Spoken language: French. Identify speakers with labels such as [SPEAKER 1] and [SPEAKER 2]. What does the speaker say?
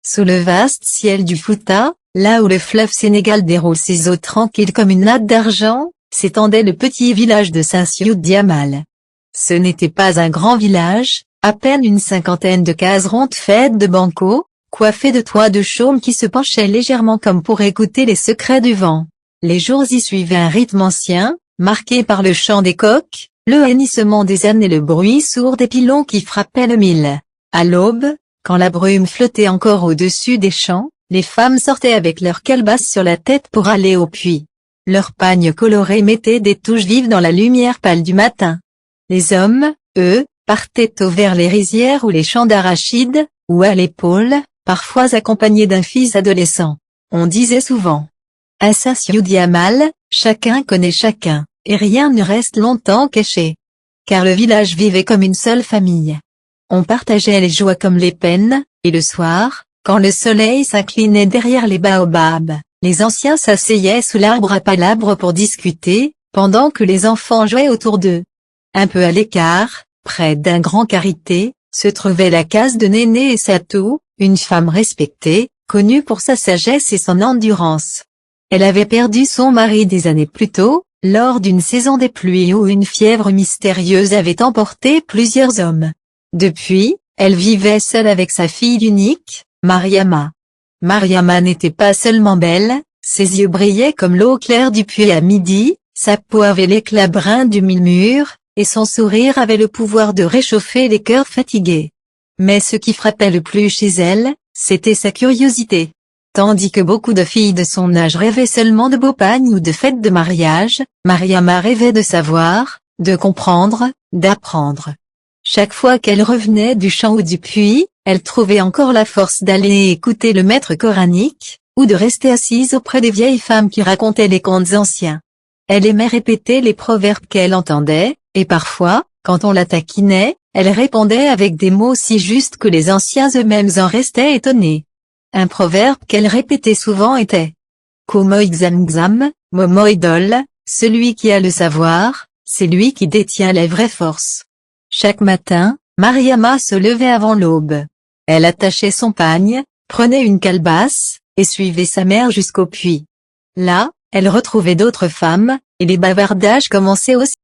[SPEAKER 1] Sous le vaste ciel du Fouta, là où le fleuve Sénégal déroule ses eaux tranquilles comme une natte d'argent, s'étendait le petit village de Saint-Sioud-Diamal. Ce n'était pas un grand village, à peine une cinquantaine de cases rondes faites de bancos, coiffées de toits de chaume qui se penchaient légèrement comme pour écouter les secrets du vent. Les jours y suivaient un rythme ancien, marqué par le chant des coqs, le hennissement des ânes et le bruit sourd des pilons qui frappaient le mille. À l'aube, quand la brume flottait encore au-dessus des champs, les femmes sortaient avec leurs calebasses sur la tête pour aller au puits. Leurs pagnes colorées mettaient des touches vives dans la lumière pâle du matin. Les hommes, eux, partaient tôt vers les rizières ou les champs d'arachides, ou à l'épaule, parfois accompagnés d'un fils adolescent. On disait souvent: à Saint-Sioud-Diamal, chacun connaît chacun, et rien ne reste longtemps caché. Car le village vivait comme une seule famille. On partageait les joies comme les peines, et le soir, quand le soleil s'inclinait derrière les baobabs, les anciens s'asseyaient sous l'arbre à palabres pour discuter, pendant que les enfants jouaient autour d'eux. Un peu à l'écart, près d'un grand karité, se trouvait la case de Néné et Satou, une femme respectée, connue pour sa sagesse et son endurance. Elle avait perdu son mari des années plus tôt, lors d'une saison des pluies où une fièvre mystérieuse avait emporté plusieurs hommes. Depuis, elle vivait seule avec sa fille unique, Mariama. Mariama n'était pas seulement belle, ses yeux brillaient comme l'eau claire du puits à midi, sa peau avait l'éclat brun du mûr, et son sourire avait le pouvoir de réchauffer les cœurs fatigués. Mais ce qui frappait le plus chez elle, c'était sa curiosité. Tandis que beaucoup de filles de son âge rêvaient seulement de beaux pagnes ou de fêtes de mariage, Mariama rêvait de savoir, de comprendre, d'apprendre. Chaque fois qu'elle revenait du champ ou du puits, elle trouvait encore la force d'aller écouter le maître coranique, ou de rester assise auprès des vieilles femmes qui racontaient les contes anciens. Elle aimait répéter les proverbes qu'elle entendait, et parfois, quand on la taquinait, elle répondait avec des mots si justes que les anciens eux-mêmes en restaient étonnés. Un proverbe qu'elle répétait souvent était « Kumoy Xamxam, Momoy Dol, celui qui a le savoir, c'est lui qui détient la vraie force ». Chaque matin, Mariama se levait avant l'aube. Elle attachait son pagne, prenait une calebasse, et suivait sa mère jusqu'au puits. Là, elle retrouvait d'autres femmes, et les bavardages commençaient aussi.